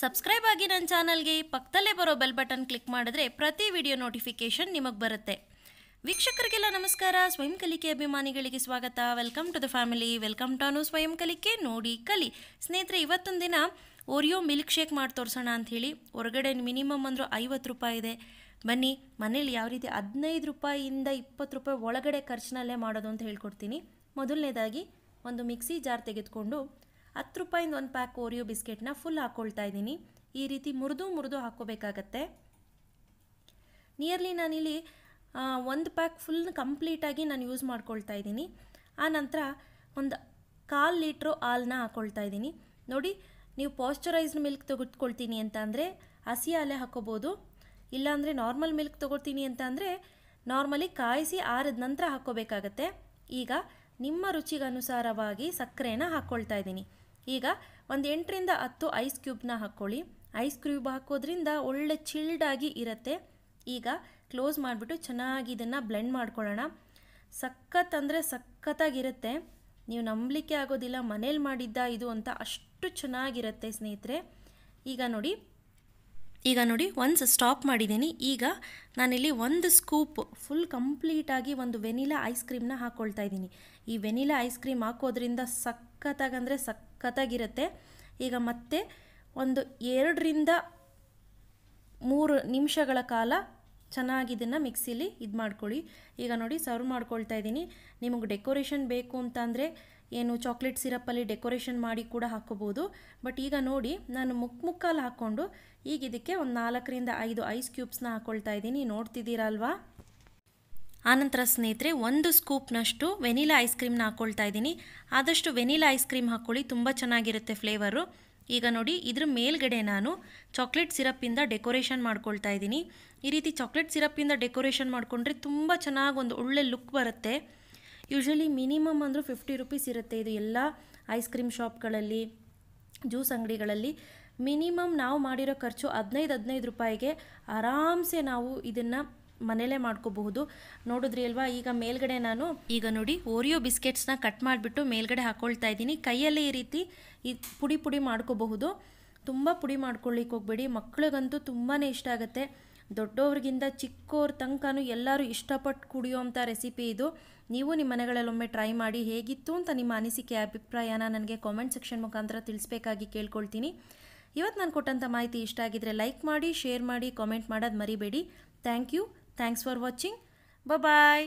Subscribe ಆಗಿ ನನ್ನ ಚಾನಲ್ಗೆ ಪಕ್ಕದಲ್ಲೇ ಬರೋ ಬೆಲ್ ಬಟನ್ ಕ್ಲಿಕ್ ಮಾಡಿದ್ರೆ ಪ್ರತಿ ವಿಡಿಯೋ ನೋಟಿಫಿಕೇಶನ್ ನಿಮಗೆ ಬರುತ್ತೆ. ವೀಕ್ಷಕರಿಗೆಲ್ಲ ನಮಸ್ಕಾರ. ಸ್ವಯಂ ಕಲಿಕೆ ಅಭಿಮಾನಿಗಳಿಗೆ ಸ್ವಾಗತ. Welcome to the family. Welcome to ಸ್ವಯಂ ಕಲಿಕೆ ನೋಡಿ ಕಲಿ. ಸ್ನೇಹಿತರೆ, ಇವತ್ತೊಂದು ದಿನ ಓರಿಯೋ ಮಿಲ್ಕ್ ಶೇಕ್ ಮಾಡಿ ತೋರಿಸೋಣ ಅಂಥೇಳಿ. ಹೊರಗಡೆ ಮಿನಿಮಮ್ ಅಂದರೂ 50 ರೂಪಾಯಿ ಇದೆ. ಬನ್ನಿ ಮನೇಲಿ ಯಾವ ರೀತಿ 15 ರೂಪಾಯಿಯಿಂದ 20 ರೂಪಾಯಿ ಒಳಗಡೆ ಖರ್ಚಿನಲ್ಲೇ ಮಾಡೋದು ಅಂತ ಹೇಳ್ಕೊಡ್ತೀನಿ. ಮೊದಲನೇದಾಗಿ ಒಂದು ಮಿಕ್ಸಿ ಜಾರ್ ತೆಗೆದುಕೊಂಡು 10 ರೂಪಾಯಿಂದ ಒಂದು ಪ್ಯಾಕ್ ಓರಿಯೋ ಬಿಸ್ಕೆಟ್ನ ಫುಲ್ ಹಾಕ್ಕೊಳ್ತಾ ಇದ್ದೀನಿ. ಈ ರೀತಿ ಮುರಿದು ಹಾಕ್ಕೋಬೇಕಾಗತ್ತೆ. ನಿಯರ್ಲಿ ನಾನಿಲ್ಲಿ ಒಂದು ಪ್ಯಾಕ್ ಫುಲ್ ಕಂಪ್ಲೀಟಾಗಿ ನಾನು ಯೂಸ್ ಮಾಡ್ಕೊಳ್ತಾ ಇದ್ದೀನಿ. ಆನಂತರ ಒಂದು 1/4 ಲೀಟ್ರು ಹಾಲನ್ನ ಹಾಕ್ಕೊಳ್ತಾ ಇದ್ದೀನಿ. ನೋಡಿ, ನೀವು ಪಾಶ್ಚರೈಸ್ಡ್ ಮಿಲ್ಕ್ ತೆಗೆದುಕೊಳ್ತೀನಿ ಅಂತ ಅಂದರೆ ಹಸಿ ಹಾಲೇ ಹಾಕ್ಕೋಬೋದು. ಇಲ್ಲಾಂದರೆ ನಾರ್ಮಲ್ ಮಿಲ್ಕ್ ತೊಗೊಳ್ತೀನಿ ಅಂತ ಅಂದರೆ ನಾರ್ಮಲಿ ಕಾಯಿಸಿ ಆರಿದ ನಂತರ ಹಾಕ್ಕೋಬೇಕಾಗತ್ತೆ. ಈಗ ನಿಮ್ಮ ರುಚಿಗೆ ಅನುಸಾರವಾಗಿ ಸಕ್ಕರೆನ ಹಾಕ್ಕೊಳ್ತಾ ಇದ್ದೀನಿ. ಈಗ ಒಂದು 8ರಿಂದ 10 ಐಸ್ ಕ್ಯೂಬ್ನ ಹಾಕ್ಕೊಳ್ಳಿ. ಐಸ್ ಕ್ಯೂಬ್ ಹಾಕೋದ್ರಿಂದ ಒಳ್ಳೆ ಚಿಲ್ಡಾಗಿ ಇರುತ್ತೆ. ಈಗ ಕ್ಲೋಸ್ ಮಾಡಿಬಿಟ್ಟು ಚೆನ್ನಾಗಿ ಇದನ್ನು ಬ್ಲೆಂಡ್ ಮಾಡ್ಕೊಳ್ಳೋಣ. ಸಖತ್ ಅಂದರೆ ಸಖತ್ತಾಗಿರುತ್ತೆ. ನೀವು ನಂಬಲಿಕ್ಕೆ ಆಗೋದಿಲ್ಲ, ಮನೇಲಿ ಮಾಡಿದ್ದ ಇದು ಅಂತ ಅಷ್ಟು ಚೆನ್ನಾಗಿರುತ್ತೆ ಸ್ನೇಹಿತರೆ. ಈಗ ನೋಡಿ ಒಂದು ಸ್ಟಾಪ್ ಮಾಡಿದ್ದೀನಿ. ಈಗ ನಾನಿಲ್ಲಿ ಒಂದು ಸ್ಕೂಪ್ ಫುಲ್ ಕಂಪ್ಲೀಟಾಗಿ ಒಂದು ವೆನಿಲಾ ಐಸ್ ಕ್ರೀಮ್ನ ಹಾಕ್ಕೊಳ್ತಾ ಇದ್ದೀನಿ. ಈ ವೆನಿಲಾ ಐಸ್ ಕ್ರೀಮ್ ಹಾಕೋದ್ರಿಂದ ಸಖತ್ತಾಗಂದರೆ ಸಖತ್ತಾಗಿರುತ್ತೆ. ಈಗ ಮತ್ತೆ ಒಂದು 2ರಿಂದ 3 ನಿಮಿಷಗಳ ಕಾಲ ಚೆನ್ನಾಗಿ ಇದನ್ನು ಮಿಕ್ಸಿಲಿ ಇದು ಮಾಡ್ಕೊಳ್ಳಿ. ಈಗ ನೋಡಿ ಸರ್ವ್ ಮಾಡ್ಕೊಳ್ತಾ ಇದ್ದೀನಿ. ನಿಮಗೆ ಡೆಕೋರೇಷನ್ ಬೇಕು ಅಂತಂದರೆ ಏನು ಚಾಕ್ಲೇಟ್ ಸಿರಪ್ಪಲ್ಲಿ ಡೆಕೋರೇಷನ್ ಮಾಡಿ ಕೂಡ ಹಾಕ್ಕೋಬೋದು. ಬಟ್ ಈಗ ನೋಡಿ, ನಾನು ಮುಕ್ಕಲ್ಲಿ ಹಾಕ್ಕೊಂಡು ಈಗ ಇದಕ್ಕೆ ಒಂದು 4ರಿಂದ 5 ಐಸ್ ಕ್ಯೂಬ್ಸ್ನ ಹಾಕ್ಕೊಳ್ತಾ ಇದ್ದೀನಿ. ನೋಡ್ತಿದ್ದೀರಾ ಅಲ್ವಾ? ಆನಂತರ ಸ್ನೇಹಿತರೆ, 1 ಸ್ಕೂಪ್ನಷ್ಟು ವೆನಿಲಾ ಐಸ್ ಕ್ರೀಮ್ನ ಹಾಕ್ಕೊಳ್ತಾ ಇದ್ದೀನಿ. ಆದಷ್ಟು ವೆನಿಲಾ ಐಸ್ ಕ್ರೀಮ್ ಹಾಕ್ಕೊಳ್ಳಿ, ತುಂಬ ಚೆನ್ನಾಗಿರುತ್ತೆ ಫ್ಲೇವರು. ಈಗ ನೋಡಿ, ಇದ್ರ ಮೇಲ್ಗಡೆ ನಾನು ಚಾಕ್ಲೇಟ್ ಸಿರಪ್ಪಿಂದ ಡೆಕೋರೇಷನ್ ಮಾಡ್ಕೊಳ್ತಾ ಇದ್ದೀನಿ. ಈ ರೀತಿ ಚಾಕ್ಲೇಟ್ ಸಿರಪ್ಪಿಂದ ಡೆಕೋರೇಷನ್ ಮಾಡಿಕೊಂಡ್ರೆ ತುಂಬ ಚೆನ್ನಾಗಿ ಒಂದು ಒಳ್ಳೆ ಲುಕ್ ಬರುತ್ತೆ. ಯೂಶ್ವಲಿ ಮಿನಿಮಮ್ ಅಂದರೂ 50 ರೂಪೀಸ್ ಇರುತ್ತೆ. ಇದು ಎಲ್ಲ ಐಸ್ ಕ್ರೀಮ್ ಶಾಪ್ಗಳಲ್ಲಿ, ಜ್ಯೂಸ್ ಅಂಗಡಿಗಳಲ್ಲಿ ಮಿನಿಮಮ್ ನಾವು ಮಾಡಿರೋ ಖರ್ಚು 15 ರೂಪಾಯಿಗೆ ಆರಾಮ್ಸೆ ನಾವು ಇದನ್ನು ಮನೇಲೇ ಮಾಡ್ಕೋಬಹುದು. ನೋಡಿದ್ರಿ ಅಲ್ವಾ? ಈಗ ಮೇಲ್ಗಡೆ ನಾನು ನೋಡಿ ಓರಿಯೋ ಬಿಸ್ಕೆಟ್ಸ್ನ ಕಟ್ ಮಾಡಿಬಿಟ್ಟು ಮೇಲ್ಗಡೆ ಹಾಕ್ಕೊಳ್ತಾ ಇದ್ದೀನಿ. ಕೈಯಲ್ಲೇ ಈ ರೀತಿ ಪುಡಿ ಮಾಡ್ಕೋಬಹುದು. ತುಂಬ ಪುಡಿ ಮಾಡ್ಕೊಳ್ಳಿಕ್ಕೆ ಹೋಗಬೇಡಿ. ಮಕ್ಕಳಿಗಂತೂ ತುಂಬಾ ಇಷ್ಟ ಆಗುತ್ತೆ. ದೊಡ್ಡವ್ರಿಗಿಂತ ಚಿಕ್ಕವ್ರ ತನಕನೂ ಎಲ್ಲರೂ ಇಷ್ಟಪಟ್ಟು ಕುಡಿಯೋವಂಥ ರೆಸಿಪಿ ಇದು. ನೀವು ನಿಮ್ಮ ಮನೆಗಳಲ್ಲೊಮ್ಮೆ ಟ್ರೈ ಮಾಡಿ. ಹೇಗಿತ್ತು ಅಂತ ನಿಮ್ಮ ಅನಿಸಿಕೆ ಅಭಿಪ್ರಾಯನ ನನಗೆ ಕಾಮೆಂಟ್ ಸೆಕ್ಷನ್ ಮುಖಾಂತರ ತಿಳಿಸ್ಬೇಕಾಗಿ ಕೇಳ್ಕೊಳ್ತೀನಿ. ಇವತ್ತು ನಾನು ಕೊಟ್ಟಂಥ ಮಾಹಿತಿ ಇಷ್ಟ ಆಗಿದ್ರೆ ಲೈಕ್ ಮಾಡಿ, ಶೇರ್ ಮಾಡಿ, ಕಾಮೆಂಟ್ ಮಾಡೋದು ಮರಿಬೇಡಿ. Thank you. Thanks for watching. Bye.